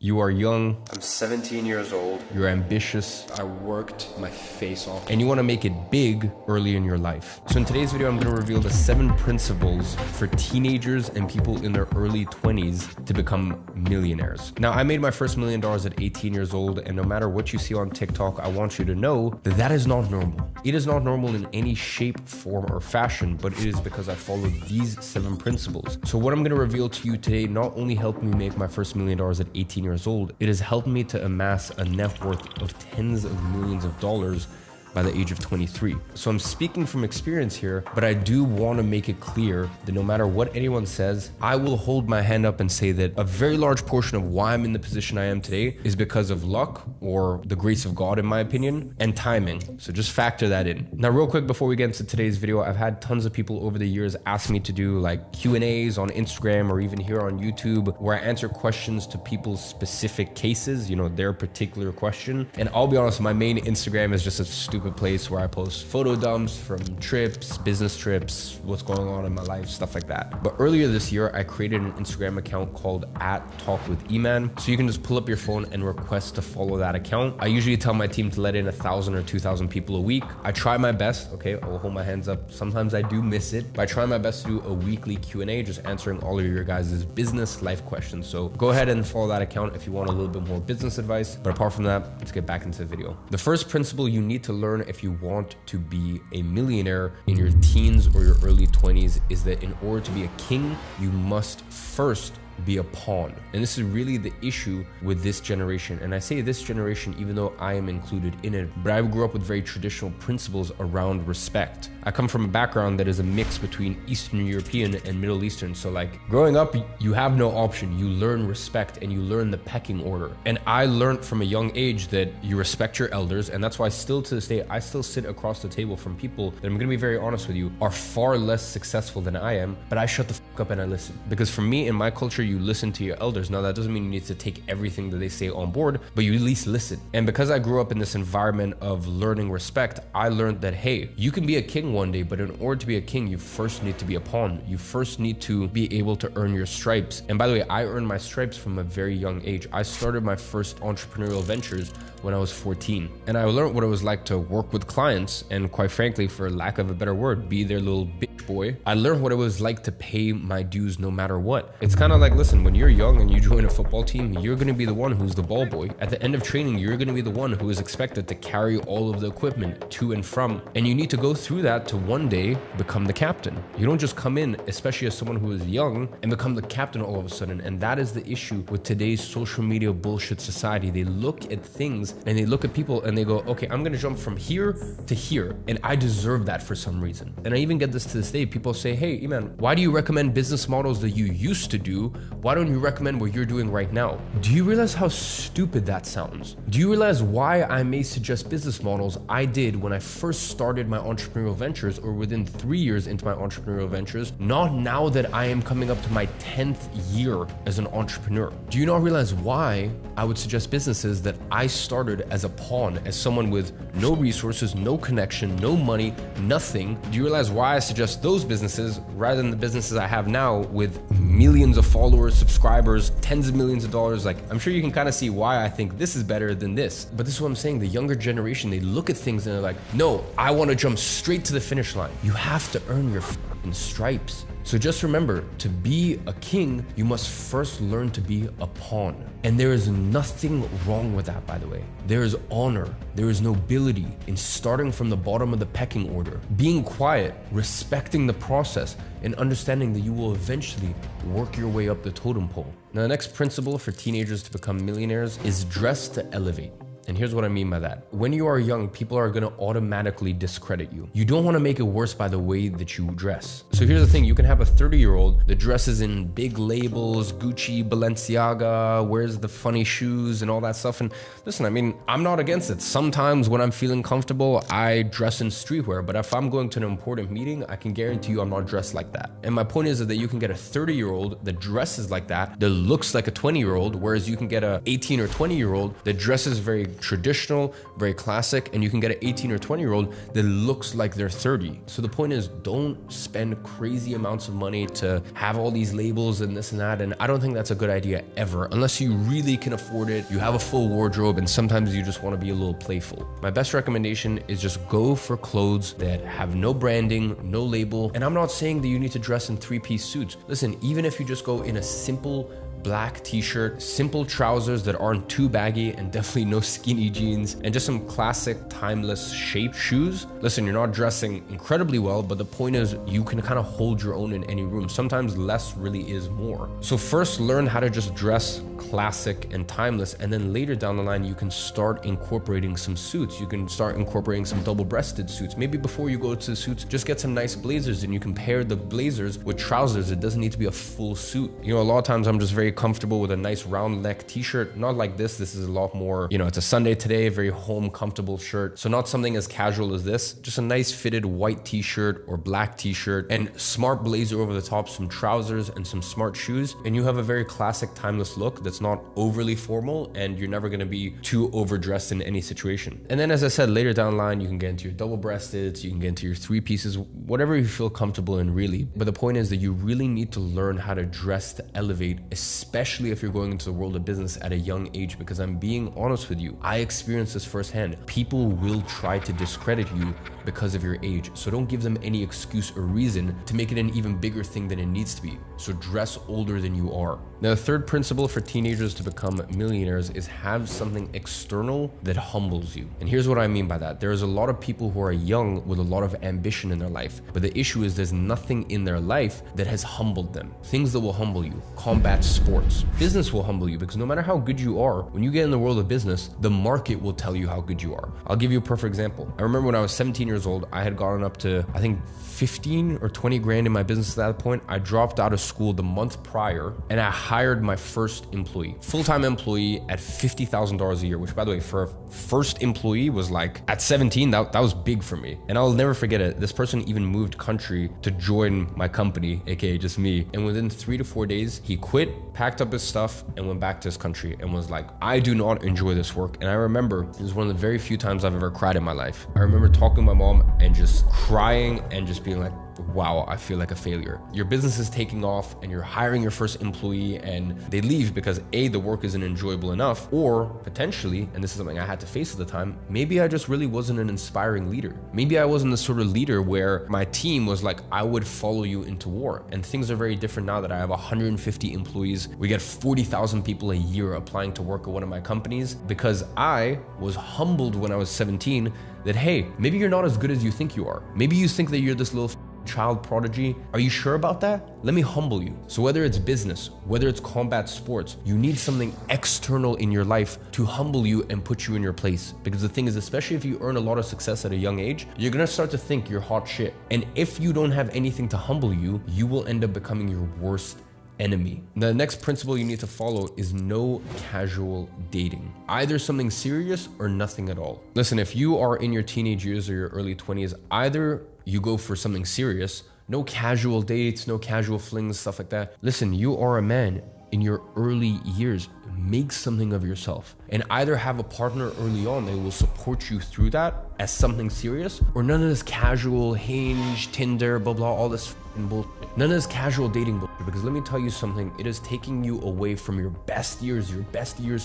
You are young. I'm 17 years old. You're ambitious. I worked my face off. And you want to make it big early in your life. So in today's video, I'm going to reveal the 7 principles for teenagers and people in their early 20s to become millionaires. Now, I made my first $1 million at 18 years old, and no matter what you see on TikTok, I want you to know that that is not normal. It is not normal in any shape, form, or fashion, but it is because I followed these 7 principles. So what I'm going to reveal to you today not only helped me make my first $1 million at 18 years old, it has helped me to amass a net worth of tens of millions of dollars by the age of 23. So I'm speaking from experience here, but I do want to make it clear that no matter what anyone says, I will hold my hand up and say that a very large portion of why I'm in the position I am today is because of luck, or the grace of God in my opinion, and timing. So just factor that in. Now real quick before we get into today's video, I've had tons of people over the years ask me to do like Q&As on Instagram or even here on YouTube where I answer questions to people's specific cases, you know, their particular question. And I'll be honest, my main Instagram is just a stupid place where I post photo dumps from trips, business trips, what's going on in my life, stuff like that. But earlier this year, I created an Instagram account called @TalkWithEman. So you can just pull up your phone and request to follow that account. I usually tell my team to let in 1,000 or 2,000 people a week. I try my best, okay? I will hold my hands up. Sometimes I do miss it, but I try my best to do a weekly Q&A, just answering all of your guys' business life questions. So go ahead and follow that account if you want a little bit more business advice. But apart from that, let's get back into the video. The first principle you need to learn if you want to be a millionaire in your teens or your early 20s is that in order to be a king, you must first be a pawn. And this is really the issue with this generation. And I say this generation even though I am included in it, but I grew up with very traditional principles around respect. I come from a background that is a mix between Eastern European and Middle Eastern. So like growing up, you have no option. You learn respect and you learn the pecking order. And I learned from a young age that you respect your elders. And that's why still to this day, I still sit across the table from people that, I'm gonna be very honest with you, are far less successful than I am, but I shut the fuck up and I listen. Because for me, in my culture, you listen to your elders. Now that doesn't mean you need to take everything that they say on board, but you at least listen. And because I grew up in this environment of learning respect, I learned that, hey, you can be a king one day, but in order to be a king, you first need to be a pawn. You first need to be able to earn your stripes. And by the way, I earned my stripes from a very young age. I started my first entrepreneurial ventures when I was 14. And I learned what it was like to work with clients and, quite frankly, for lack of a better word, be their little bitch boy. I learned what it was like to pay my dues no matter what. It's kind of like, listen, when you're young and you join a football team, you're going to be the one who's the ball boy. At the end of training, you're going to be the one who is expected to carry all of the equipment to and from. And you need to go through that to one day become the captain. You don't just come in, especially as someone who is young, and become the captain all of a sudden. And that is the issue with today's social media bullshit society. They look at things and they look at people and they go, okay, I'm going to jump from here to here, and I deserve that for some reason. And I even get this to this day. People say, hey, Iman, why do you recommend business models that you used to do? Why don't you recommend what you're doing right now? Do you realize how stupid that sounds? Do you realize why I may suggest business models I did when I first started my entrepreneurial ventures, or within 3 years into my entrepreneurial ventures, not now that I am coming up to my 10th year as an entrepreneur? Do you not realize why I would suggest businesses that I started as a pawn, as someone with no resources, no connection, no money, nothing? Do you realize why I suggest those businesses rather than the businesses I have now with millions of followers, subscribers, tens of millions of dollars? Like, I'm sure you can kind of see why I think this is better than this. But this is what I'm saying. The younger generation, they look at things and they're like, no, I want to jump straight to the finish line. You have to earn your fucking stripes. So just remember, to be a king, you must first learn to be a pawn. And there is nothing wrong with that, by the way. There is honor, there is nobility in starting from the bottom of the pecking order, being quiet, respecting the process, and understanding that you will eventually work your way up the totem pole. Now, the next principle for teenagers to become millionaires is dress to elevate. And here's what I mean by that. When you are young, people are gonna automatically discredit you. You don't wanna make it worse by the way that you dress. So here's the thing, you can have a 30-year-old that dresses in big labels, Gucci, Balenciaga, wears the funny shoes and all that stuff. And listen, I mean, I'm not against it. Sometimes when I'm feeling comfortable, I dress in streetwear, but if I'm going to an important meeting, I can guarantee you I'm not dressed like that. And my point is that you can get a 30-year-old that dresses like that looks like a 20-year-old, whereas you can get a 18 or 20-year-old that dresses very traditional, very classic, and you can get an 18 or 20-year-old that looks like they're 30. So the point is, don't spend crazy amounts of money to have all these labels and this and that. And I don't think that's a good idea ever, unless you really can afford it, you have a full wardrobe, and sometimes you just want to be a little playful. My best recommendation is just go for clothes that have no branding, no label. And I'm not saying that you need to dress in 3-piece suits. Listen, even if you just go in a simple black t-shirt, simple trousers that aren't too baggy, and definitely no skinny jeans, and just some classic timeless shaped shoes. Listen, you're not dressing incredibly well, but the point is you can kind of hold your own in any room. Sometimes less really is more. So first learn how to just dress classic and timeless, and then later down the line you can start incorporating some suits. You can start incorporating some double-breasted suits. Maybe before you go to the suits, just get some nice blazers, and you can pair the blazers with trousers. It doesn't need to be a full suit. You know, a lot of times I'm just very comfortable with a nice round neck t-shirt, not like this. This is a lot more, you know, it's a Sunday today, very home comfortable shirt. So not something as casual as this, just a nice fitted white t-shirt or black t-shirt and smart blazer over the top, some trousers and some smart shoes. And you have a very classic timeless look that's not overly formal, and you're never going to be too overdressed in any situation. And then, as I said, later down the line, you can get into your double-breasted, you can get into your 3-pieces, whatever you feel comfortable in really. But the point is that you really need to learn how to dress to elevate, especially if you're going into the world of business at a young age, because I'm being honest with you, I experienced this firsthand. People will try to discredit you because of your age. So don't give them any excuse or reason to make it an even bigger thing than it needs to be. So dress older than you are. Now, the third principle for teenagers to become millionaires is have something external that humbles you. And here's what I mean by that. There's a lot of people who are young with a lot of ambition in their life, but the issue is there's nothing in their life that has humbled them. Things that will humble you: combat sports. Business will humble you, because no matter how good you are, when you get in the world of business, the market will tell you how good you are. I'll give you a perfect example. I remember when I was 17 years old, I had gotten up to, I think, 15 or 20 grand in my business at that point. I dropped out of school the month prior, and I hired my first employee, full-time employee at $50,000 a year, which, by the way, for a first employee was like, at 17, that was big for me. And I'll never forget it. This person even moved country to join my company, aka just me. And within 3 to 4 days, he quit, packed up his stuff, and went back to his country and was like, I do not enjoy this work. And I remember it was one of the very few times I've ever cried in my life. I remember talking to my mom and just crying and just being like, wow, I feel like a failure. Your business is taking off and you're hiring your first employee, and they leave because A, the work isn't enjoyable enough, or potentially, and this is something I had to face at the time, maybe I just really wasn't an inspiring leader. Maybe I wasn't the sort of leader where my team was like, I would follow you into war. And things are very different now that I have 150 employees. We get 40,000 people a year applying to work at one of my companies, because I was humbled when I was 17 that, hey, maybe you're not as good as you think you are. Maybe you think that you're this little child prodigy. Are you sure about that? Let me humble you. So whether it's business, whether it's combat sports, you need something external in your life to humble you and put you in your place. Because the thing is, especially if you earn a lot of success at a young age, you're gonna start to think you're hot shit. And if you don't have anything to humble you, you will end up becoming your worst enemy. The next principle you need to follow is no casual dating. Either something serious or nothing at all. Listen, if you are in your teenage years or your early 20s, either you go for something serious, no casual dates, no casual flings, stuff like that. Listen, you are a man in your early years. Make something of yourself, and either have a partner early on that will support you through that as something serious, or none of this casual Hinge, Tinder, blah, blah, all this bullshit. None of this casual dating bullshit, because let me tell you something, it is taking you away from your best years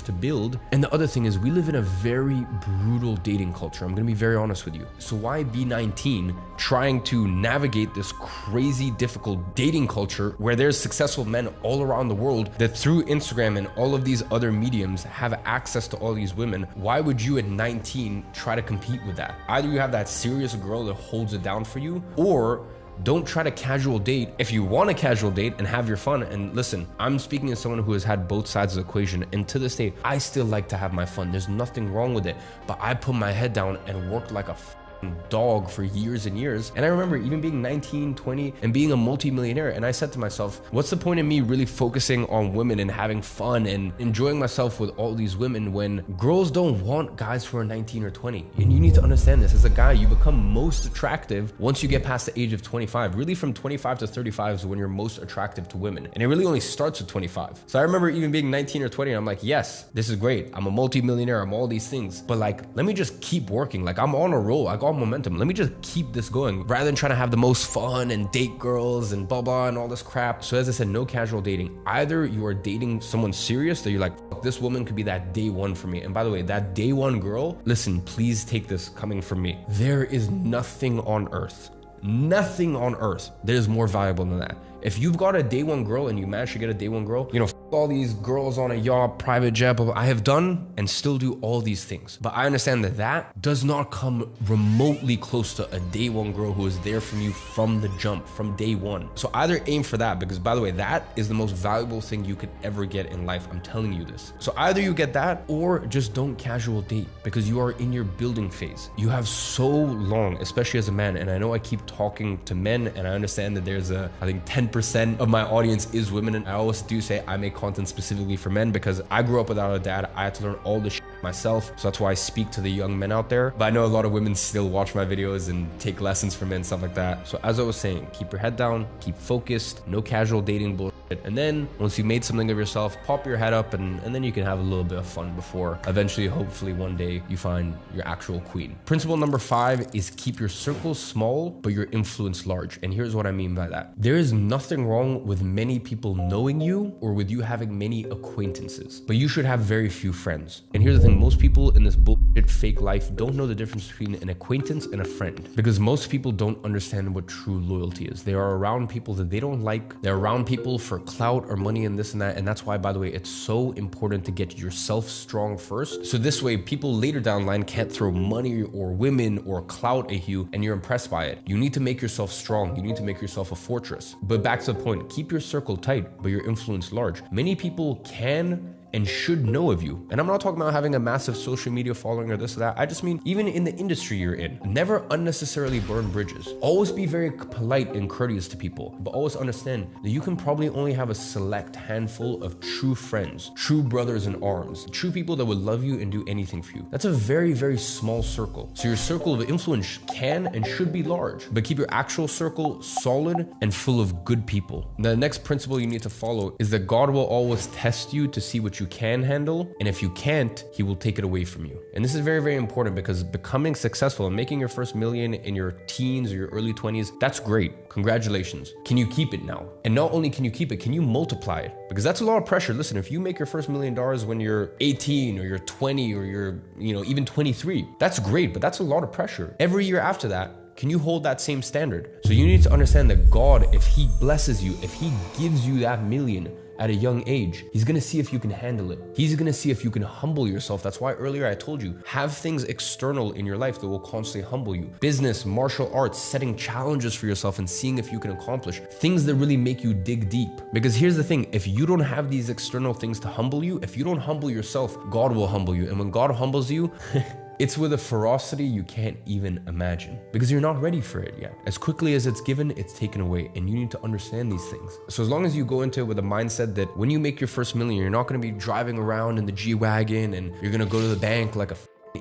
to build. And the other thing is, we live in a very brutal dating culture. I'm gonna be very honest with you. So why be 19 trying to navigate this crazy difficult dating culture where there's successful men all around the world that through Instagram and all of these other mediums have access to all these women? Why would you at 19 try to compete with that? Either you have that serious girl that holds it down for you, or don't try to casual date. If you want to casual date and have your fun, and listen, I'm speaking as someone who has had both sides of the equation, and to this day, I still like to have my fun. There's nothing wrong with it, but I put my head down and worked like a dog for years and years. And I remember even being 19, 20 and being a multi-millionaire. And I said to myself, what's the point of me really focusing on women and having fun and enjoying myself with all these women when girls don't want guys who are 19 or 20? And you need to understand this. As a guy, you become most attractive once you get past the age of 25. Really from 25 to 35 is when you're most attractive to women. And it really only starts at 25. So I remember even being 19 or 20 and I'm like, yes, this is great. I'm a multi-millionaire. I'm all these things. But like, let me just keep working. Like I'm on a roll. I got momentum. Let me just keep this going rather than trying to have the most fun and date girls and blah, blah, and all this crap. So as I said, no casual dating. Either you are dating someone serious that you're like, this woman could be that day one for me. And by the way, that day one girl, listen, please take this coming from me. There is nothing on earth that is more valuable than that. If you've got a day one girl and you manage to get a day one girl, you know, all these girls on a yacht, private jet, blah, blah. I have done and still do all these things. But I understand that that does not come remotely close to a day one girl who is there from you from the jump, from day one. So either aim for that, because by the way, that is the most valuable thing you could ever get in life. I'm telling you this. So either you get that or just don't casual date, because you are in your building phase. You have so long, especially as a man. And I know I keep talking to men and I understand that there's I think 10% of my audience is women. And I always do say I make content specifically for men because I grew up without a dad. I had to learn all this shit myself. So that's why I speak to the young men out there. But I know a lot of women still watch my videos and take lessons from men, stuff like that. So as I was saying, keep your head down, keep focused, no casual dating bullshit. And then once you made something of yourself, pop your head up and then you can have a little bit of fun before eventually, hopefully one day you find your actual queen. Principle number 5 is keep your circle small, but your influence large. And here's what I mean by that. There is nothing wrong with many people knowing you or with you having many acquaintances, but you should have very few friends. And here's the thing, most people in this bullshit fake life don't know the difference between an acquaintance and a friend, because most people don't understand what true loyalty is. They are around people that they don't like. They're around people for clout or money and this and that. And that's why, by the way, it's so important to get yourself strong first. So this way, people later down the line can't throw money or women or clout at you and you're impressed by it. You need to make yourself strong. You need to make yourself a fortress. But back to the point, keep your circle tight, but your influence large. Many people can and should know of you. And I'm not talking about having a massive social media following or this or that. I just mean even in the industry you're in, never unnecessarily burn bridges. Always be very polite and courteous to people, but always understand that you can probably only have a select handful of true friends, true brothers in arms, true people that would love you and do anything for you. That's a very, very small circle. So your circle of influence can and should be large, but keep your actual circle solid and full of good people. The next principle you need to follow is that God will always test you to see what you can handle, and if you can't, he will take it away from you. And this is very, very important, because becoming successful and making your first million in your teens or your early 20s, that's great. Congratulations. Can you keep it now? And not only can you keep it, can you multiply it? Because that's a lot of pressure. Listen, if you make your first $1 million when you're 18 or you're 20 or you're, even 23, that's great, but that's a lot of pressure. Every year after that, can you hold that same standard? So you need to understand that God, if he blesses you, if he gives you that million at a young age, he's gonna see if you can handle it. He's gonna see if you can humble yourself. That's why earlier I told you, have things external in your life that will constantly humble you. Business, martial arts, setting challenges for yourself and seeing if you can accomplish things that really make you dig deep. Because here's the thing, if you don't have these external things to humble you, if you don't humble yourself, God will humble you. And when God humbles you, it's with a ferocity you can't even imagine, because you're not ready for it yet. As quickly as it's given, it's taken away, and you need to understand these things. So as long as you go into it with a mindset that when you make your first million, you're not gonna be driving around in the G-Wagon and you're gonna go to the bank like a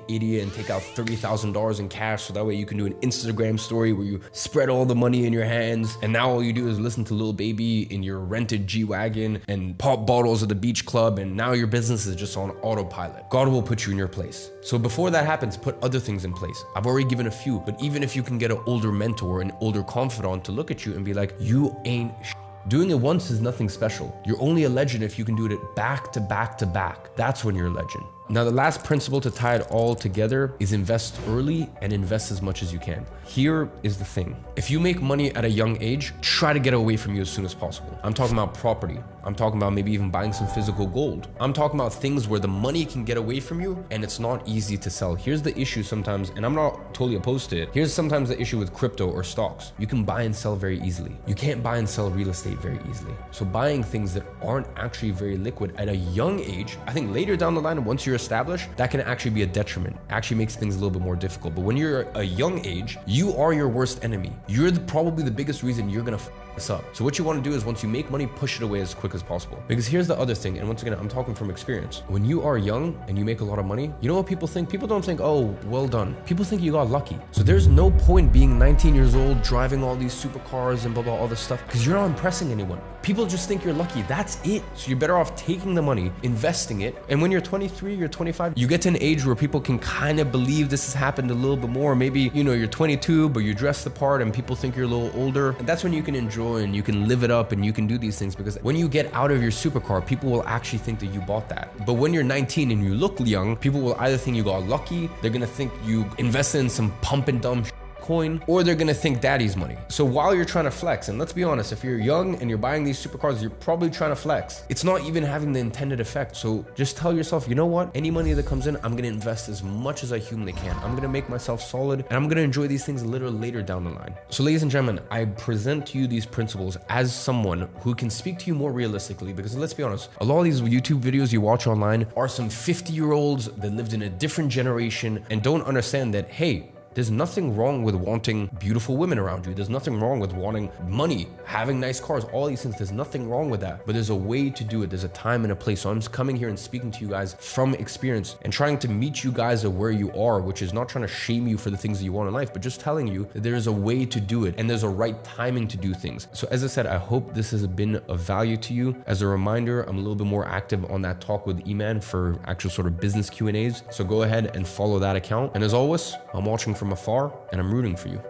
idiot and take out $30,000 in cash so that way you can do an Instagram story where you spread all the money in your hands, and now all you do is listen to Lil Baby in your rented G-Wagon and pop bottles at the beach club, and now your business is just on autopilot. God will put you in your place. So before that happens, put other things in place. I've already given a few, but even if you can get an older mentor, an older confidant to look at you and be like, you ain't shit. Doing it once is nothing special. You're only a legend if you can do it back to back to back. That's when you're a legend. Now, the last principle to tie it all together is invest early and invest as much as you can. Here is the thing. If you make money at a young age, try to get away from you as soon as possible. I'm talking about property. I'm talking about maybe even buying some physical gold. I'm talking about things where the money can get away from you and it's not easy to sell. Here's the issue sometimes, and I'm not totally opposed to it. Here's sometimes the issue with crypto or stocks. You can buy and sell very easily. You can't buy and sell real estate very easily. So buying things that aren't actually very liquid at a young age, I think later down the line, once you're established, that can actually be a detriment. It actually makes things a little bit more difficult. But when you're a young age, you are your worst enemy. You're probably the biggest reason you're gonna f this up. So what you want to do is once you make money, push it away as quick as possible. Because here's the other thing, and once again, I'm talking from experience. When you are young and you make a lot of money, you know what people think? People don't think, oh, well done. People think you got lucky. So there's no point being 19 years old, driving all these supercars and blah, blah, all this stuff, because you're not impressing anyone. People just think you're lucky. That's it. So you're better off taking the money, investing it. And when you're 23, you're 25, you get to an age where people can kind of believe this has happened a little bit more. Maybe, you know, you're 22, but you dress the part and people think you're a little older. And that's when you can enjoy and you can live it up and you can do these things, because when you get out of your supercar, people will actually think that you bought that. But when you're 19 and you look young, people will either think you got lucky, they're gonna think you invested in some pump and dump coin, or they're gonna think daddy's money. So while you're trying to flex, and let's be honest, if you're young and you're buying these supercars, you're probably trying to flex. It's not even having the intended effect. So just tell yourself, you know what? Any money that comes in, I'm gonna invest as much as I humanly can. I'm gonna make myself solid, and I'm gonna enjoy these things a little later down the line. So ladies and gentlemen, I present to you these principles as someone who can speak to you more realistically, because let's be honest, a lot of these YouTube videos you watch online are some 50-year-olds that lived in a different generation and don't understand that, hey, there's nothing wrong with wanting beautiful women around you. There's nothing wrong with wanting money, having nice cars, all these things. There's nothing wrong with that. But there's a way to do it. There's a time and a place. So I'm just coming here and speaking to you guys from experience and trying to meet you guys at where you are, which is not trying to shame you for the things that you want in life, but just telling you that there is a way to do it and there's a right timing to do things. So as I said, I hope this has been of value to you. As a reminder, I'm a little bit more active on that Talk with E-Man for actual sort of business Q&As. So go ahead and follow that account. And as always, I'm watching from afar and I'm rooting for you.